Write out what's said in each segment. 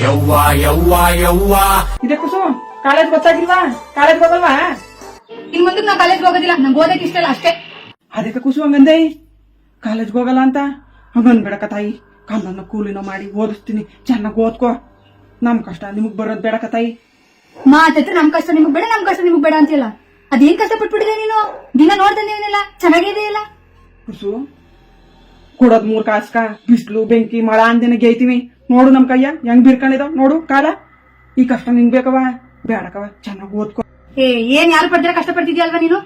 ಯವ್ವಾ ಯವ್ವಾ ಯವ್ವಾ ಇದೆ ಕುಸು ಕಾಲೇಜ್ ಗೊತ್ತಾಗಿಲ್ವಾ? ಕಾಲೇಜ್ ಹೋಗಲ್ವಾ? ಇನ್ ಮುಂದಕ್ಕೆ ನಾ ಕಾಲೇಜ್ ಹೋಗೋದಿಲ್ಲ, ನಂಗೆ ಓದಕ್ಕೆ ಇಷ್ಟ ಇಲ್ಲ ಅಷ್ಟೇ. ಅದಕ್ಕೆ ಕುಸು ಹಂಗಂದೆ ಕಾಲೇಜ್ ಹೋಗಲ್ಲ ಅಂತ ಹಂಗನ್ಬೇಡಕ ತಾಯಿ. ಕಲ್ಲನ್ನ ಕೂಲಿನೋ ಮಾಡಿ ಓದಿಸ್ತೀನಿ, ಚೆನ್ನಾಗಿ ಓದ್ಕೋ. ನಮ್ ಕಷ್ಟ ನಿಮಗ್ ಬರೋದ್ ಬೇಡಕ ತಾಯಿ. ಮಾತತ್ರ ನಮ್ ಕಷ್ಟ ನಿಮಗ್ ಬೇಡ, ನಮ್ ಕಷ್ಟ ನಿಮಗ್ ಬೇಡ ಅಂತಿಲ್ಲ. ಅದೇನ್ ಕಷ್ಟ ಪಟ್ಬಿಟ್ಟಿದೆ ನೀನು? ದಿನ ನೋಡ್ತಾನೆ ಏನಿಲ್ಲ, ಚೆನ್ನಾಗಿದೆಯಲ್ಲ. ಕುಸು ಕೊಡೋದ್ 3 ಕಾಸ್ಕ ಬಿಸ್ಲು ಬೆಂಕಿ ಮಳ ಅಂದೇನೆ ಗೇಯ್ತೀವಿ. ನೋಡು ನಮ್ ಕೈಯ ಹೆಂಗ್ ಬಿರ್ಕೊಂಡಿದಾವ್ ನೋಡು ಕಾಲ. ಈ ಕಷ್ಟ ನಿಂಗ್ ಬೇಕವ? ಬೇಡಕವ, ಚೆನ್ನಾಗಿ ಓದ್ಕೋ. ಏನ್ ಯಾರು ಪಡ್ದಿರ ಕಷ್ಟ ಪಡ್ತಿದ್ಯಲ್ವಾ ನೀನು?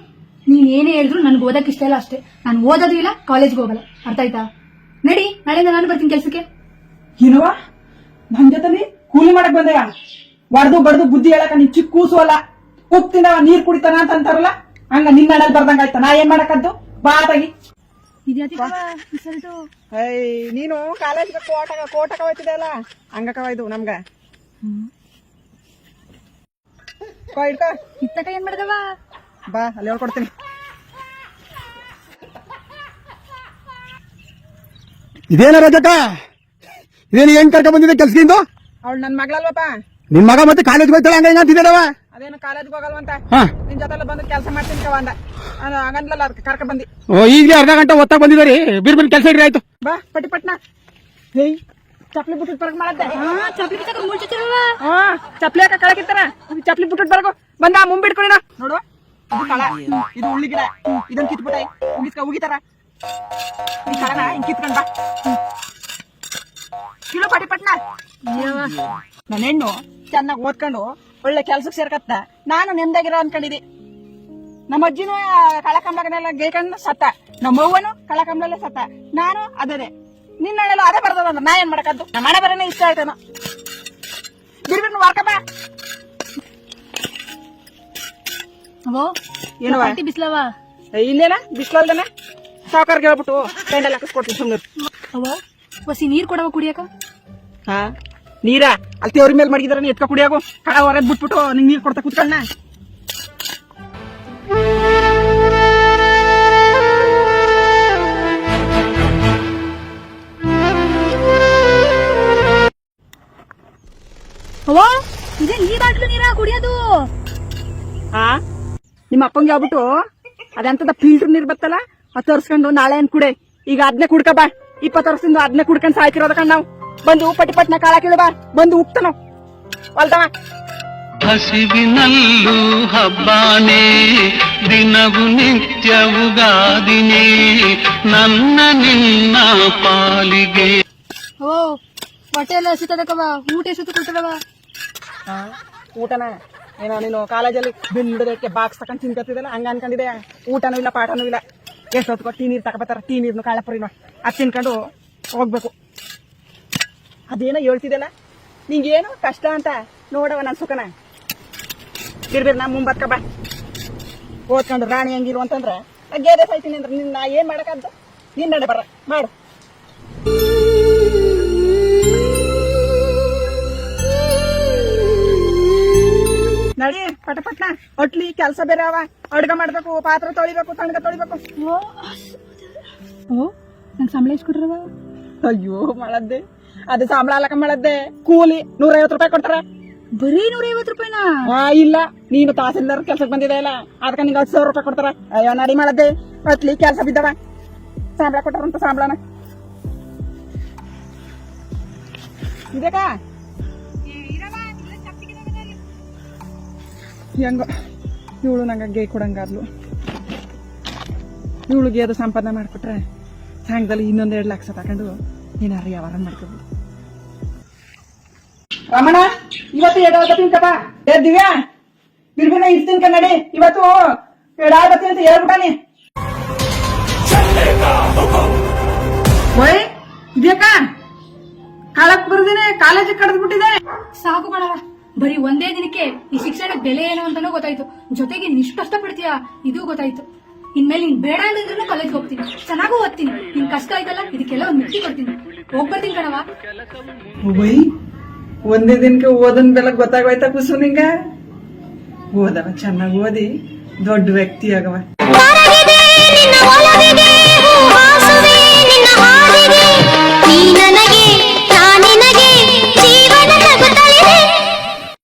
ನೀನ್ ಏನೇ ಹೇಳಿದ್ರು ನನ್ಗೆ ಓದಕ್ ಇಷ್ಟ ಇಲ್ಲ ಅಷ್ಟೇ. ನಾನು ಓದೋದು ಇಲ್ಲ, ಕಾಲೇಜ್ಗೆ ಹೋಗಲ್ಲ. ಅರ್ಥ ಆಯ್ತಾ? ನಡಿ, ನಾಳೆಯಿಂದ ನಾನು ಬರ್ತೀನಿ ಕೆಲ್ಸಕ್ಕೆ. ಏನವ ನನ್ ಜೊತೆ ಕೂಲಿ ಮಾಡಕ್ ಬಂದೆಯ? ಬಡ್ದು ಬಡ್ದು ಬುದ್ಧಿ ಹೇಳಕ ನೀನ್ ಚಿಕ್ಕ ಕೂಸು ಅಲ್ಲ. ಉಪ್ತಿಂದವ ನೀರ್ ಕುಡಿತಾನ ಅಂತ ಅಂತಾರಲ್ಲ, ಹಂಗ ನಿನ್ನ ಹಣಲ್ ಬರ್ದಂಗ ಆಯ್ತಾ. ನಾ ಏನ್ ಮಾಡಕದ್ದು? ಬಾ ತಾಗಿ. ನೀನು ಕಾಲೇಜ್ಗೆ ಕೋಟಕ ಹೋಯ್ತಿದೆ ಅಲ್ಲ, ಹಂಗಕವ ಇದು ನಮ್ಗ. ಇತ್ತಕ ಏನ್ ಮಾಡ್ದವ? ಬಾ ಅಲ್ಲಿ ಹೇಳ್ಕೊಡ್ತೀನಿ. ಇದೇನ ರಜಕ? ಇದೇನು ಹೆಂಗ್ ಕರ್ಕ ಬಂದಿದೆ ಕೆಲ್ಸದಿಂದ? ಅವಳು ನನ್ ಮಗಳಲ್ವಪ್ಪ. ನಿನ್ ಮಗ ಮತ್ತೆ ಕಾಲೇಜ್ ಹೋಯ್ತಾಳ ಹಂಗ ಅಂತಿದ್ದೇನವ? ಅದೇನು ಕಾಲೇಜ್ಗೆ ಹೋಗಲ್ವಂತ. ನಿನ್ ಜೊತೆಲ್ಲ ಬಂದು ಕೆಲಸ ಮಾಡ್ತೀನಿ ಕವ ಅಂದ. ಹಂಗನ್ಲಲ್ಲ ಅದಕ್ಕೆ ಕರ್ಕ ಬಂದಿ. ಈಗಲೇ ಅರ್ಧ ಗಂಟೆ ಒತ್ತಾಗ ಬಂದಿದ್ದೀರಿ. ಬಿರ್ಬಿರ್ ಕೆಲಸ ಇಡ್ರಿ ಆಯ್ತು. ಬಾ ಪಟ್ನ. ಹೇಯ್ ಚಪ್ಲಿ ಬಿಟ್ಟು ಬರಕ್ ಮಾಡತ್ತೆ. ಚಪ್ಲಿ ಹಾಕ ಕಳಕಿತ್ತಾರ. ಚಪ್ಲಿ ಬಿಟ್ಟು ಬರಗು ಬಂದ ಮುಂಬಿಟ್ಕೊಳಿನ ನೋಡು. ಇದು ಕಳ, ಇದು ಉಳ್ಳಿ ಗಿಡ. ಇದನ್ ಕಿತ್ಬಿಟ್ಟ ಉಗಿತಾರ. ಈ ಕಳನ ಹಿಂಗ್ ಕಿತ್ಕೊಂಡ್ ಬಾ. ಕಿಲೋ ಪಟ್ನ. ನನ್ನ ಹೆಣ್ಣು ಚೆನ್ನಾಗಿ ಓದ್ಕೊಂಡು ಒಳ್ಳೆ ಕೆಲ್ಸಕ್ಕೆ ಸೇರ್ಕತ್ತ. ನಾನು ನೆಮ್ಮದಾಗಿರೋ ಅನ್ಕೊಂಡಿದ್ದೆ. ನಮ್ಮ ಅಜ್ಜಿನೂ ಕಳಕಂಬನೆಲ್ಲ ಗೇಕಂಡ್ ಸತ್ತ, ನಮ್ಮ ಅವ್ವನು ಕಳಕಂಬಲಲ್ಲೇ ಸತ್ತ. ನಾನು ಅದೇ ನಿನ್ನೆಲ್ಲ ಅದೇ ಬರ್ತದ ಅಂದ್ರೆ ನಾ ಏನ್ ಮಾಡಕದ್ದು? ನಮ್ಮ ಮನೆ ಬರೋನೇ ಇಷ್ಟ ಆಯ್ತಾನ. ಬಿರ್ಬಿರ್ ವಾರ್ಕಪ್ಪ. ಏನವ ಬಿಸ್ಲವ? ಇಲ್ಲೇನ ಬಿಸ್ಲಲ್ದೇನೆ ಸಾವುಕಾರ್ಗೆ ಹೇಳ್ಬಿಟ್ಟು ಪೆಂಡಲ್ ಹಾಕಿಸ್ಕೊಡ್ತೀನಿ ಸುಮ್ನೆ. ಹೊಸಿ ನೀರ್ ಕೊಡವ ಕುಡಿಯಕ? ಹಾ ನೀರ ಅಲ್ಲಿ ತೇವ್ರ ಮೇಲೆ ಮಡಗಿದಾರ ಎತ್ಕ ಕುಡಿಯಾಗು. ಕಳ ಹೊರದ್ ಬಿಟ್ಬಿಟ್ಟು ನಿಂಗೆ ನೀರ್ ಕೊಡ್ತಾ ಕುತ್ಕೊಳ್ಳ. ಅವ್ವ ಇದೇ ಈ ಬಾಟ್ಲು ನೀರ ಕುಡಿಯೋದು? ಹಾ ನಿಮ್ಮ ಅಪ್ಪಂಗೆ ಹೇಳ್ಬಿಟ್ಟು ಅದಂತದ ಫಿಲ್ಟರ್ ನೀರ್ ಬತ್ತಲ್ಲ ಅದು ತರ್ಸ್ಕೊಂಡು ನಾಳೆ ಏನ್ ಕುಡೆ. ಈಗ ಅದನ್ನೇ ಕುಡ್ಕ ಬಾ. 20 ವರ್ಷದಿಂದ ಅದನ್ನೇ ಕುಡ್ಕೊಂಡ್ ಸಾಯ್ತಿರೋದ ಕಣ್ ನಾವು. ಬಂದು ಪಟ್ನ ಕಾಳ ಕೇಳು ಬಾ. ಬಂದು ಉಕ್ತಾನೋ ಹೊಲ್ದವ. ಹಸಿವಿನಲ್ಲೂ ಹಬ್ಬಾನೇ, ದಿನವು ನಿತ್ಯವುಗಾದಿನೇ, ನನ್ನ ನಿನ್ನ ಪಾಲಿಗೆ. ಓ ಹೊಟ್ಟೆ ಎಲ್ಲ ಹಸಿತದಕ್ಕವ, ಊಟ ಎಷ್ಟೊತ್ತು ಕೊಡ್ತದವ? ಊಟನ ಏನೋ ನೀನು ಕಾಲೇಜಲ್ಲಿ ಬಿಲ್ಡದಕ್ಕೆ ಬಾಕ್ಸ್ ತಕೊಂಡ್ ತಿನ್ಕತ್ತಿದಲ್ಲ ಹಂಗ ಅನ್ಕೊಂಡಿದೆ. ಊಟನೂ ಇಲ್ಲ ಪಾಠನೂ ಇಲ್ಲ. ಎಷ್ಟೊತ್ತು ಟೀ ನೀರ್ ತಗೋತಾರ. ಟೀ ನೀರ್ನು ಕಾಳಪುರಿನ ಅದ್ ತಿನ್ಕೊಂಡು ಹೋಗ್ಬೇಕು. ಅದೇನೋ ಹೇಳ್ತಿದ್ದಲ್ಲ ನಿಂಗೇನು ಕಷ್ಟ ಅಂತ ನೋಡವ ನನ್ ಸುಖನ. ಬಿರ್ಬಿರ್ ನಾ ಮುಂಬತ್ಕ ಬಾ. ಓದ್ಕೊಂಡು ರಾಣಿ ಹಂಗಿರು ಅಂತಂದ್ರೆ ಗೇದೆ ಸಾಯ್ತೀನಿ ಅಂದ್ರೆ ನಿನ್ನ ನಾ ಏನ್ ಮಾಡಕಂತ. ನಿನ್ ನಡೆ ಬರ ಮಾಡು. ನಡಿ ಪಟಪಟ್ನ. ಒಟ್ಲಿ ಕೆಲ್ಸ ಬೇರೆ ಅವ. ಅಡ್ಗ ಮಾಡ್ಬೇಕು, ಪಾತ್ರ ತೊಳಿಬೇಕು, ತಣ್ಗ ತೊಳಿಬೇಕು. ನನ್ ಸಂಬಳ ಎಷ್ಟು ಕೊಟ್ರವ? ಅಯ್ಯೋ ಮಾಡದ್ದೆ ಅದು ಸಂಬಳ ಅಲ್ಲಕ ಮಾಡದ್ದೆ. ಕೂಲಿ 150 ರೂಪಾಯಿ ಕೊಡ್ತಾರ. ಬರೀ 150 ರೂಪಾಯಿನ? ಇಲ್ಲ ನೀನು ತಹಸೀಲ್ದಾರ್ ಕೆಲ್ಸಕ್ಕೆ ಬಂದಿದೆ ಅಲ್ಲ ಅದಕ್ಕೆ ನಿಂಗೆ 10,000 ರೂಪಾಯಿ ಕೊಡ್ತಾರ. ಅಯ್ಯೋ ನಡಿ ಮಾಡದ್ದೆ. ಒಟ್ಲಿ ಕೆಲ್ಸ ಬಿದ್ದವ ಸಂಬಳ ಕೊಟ್ಟಾರಂತ ಸಂಬಳನ ಇದಕ್ಕ ಹೆಂಗ ಇವಳು ನಂಗೆ ಗೇ ಕೊಡಂಗಾದ್ಲು. ಇವಳಿಗೆ ಅದು ಸಂಪಾದನೆ ಮಾಡ್ಕೊಟ್ರೆ ಸಾಯಂಕಾಲದಲ್ಲಿ ಇನ್ನೊಂದ್ 2 ಲಕ್ಷ ತಗೊಂಡು ಏನಾರು ವ್ಯವಹಾರ ಮಾಡ್ಕೋಬಹುದು. ರಮಣ ಇವತ್ತು ಎಡಾವತ್ತೀನ್ಕಪ್ಪ. ದಿವ್ಯಾ ಬಿರ್ಬಿನ ಇರ್ತೀನಿ ಕನ್ನಡಿ. ಇವತ್ತು ಎಡಾವತ್ತಿ ಅಂತ ಹೇಳ್ಬಿಟ್ಟಾನಿ. ಓಯ್ ಇದ್ಯಾಕ ಕಾಲಕ್ ಬರ್ದೇನೆ ಕಾಲೇಜಿಗೆ ಕಳೆದ್ಬಿಟ್ಟಿದೆ. ಸಾಕು ಕಣವ, ಬರೀ ಒಂದೇ ದಿನಕ್ಕೆ ಈ ಶಿಕ್ಷಣಕ್ಕೆ ಬೆಲೆ ಏನು ಅಂತಾನೂ ಗೊತ್ತಾಯ್ತು. ಜೊತೆಗೆ ನೀನ್ ಇಷ್ಟು ಕಷ್ಟಪಡ್ತೀಯಾ ಇದು ಗೊತ್ತಾಯ್ತು. ಇನ್ಮೇಲೆ ನೀನ್ ಬೇಡ ಅಂದ್ರೂ ಕಾಲೇಜ್ಗೆ ಹೋಗ್ತೀನಿ, ಚೆನ್ನಾಗೂ ಓದ್ತೀನಿ. ನಿನ್ ಕಷ್ಟ ಆಯ್ತಲ್ಲ ಇದಕ್ಕೆಲ್ಲ ಒಂದ್ ಮುಕ್ತಿ ಕೊಡ್ತೀನಿ. ಹೋಗ್ಬರ್ತೀನಿ ಕಣವ. ಒಂದೇ ದಿನಕ್ಕೆ ಓದನ್ ಬೆಲೆ ಗೊತ್ತಾಗೋಯ್ತಾ ಕುಸು ನಿಂಗ? ಓದವ ಚೆನ್ನಾಗಿ ಓದಿ ದೊಡ್ಡ ವ್ಯಕ್ತಿ ಆಗವ.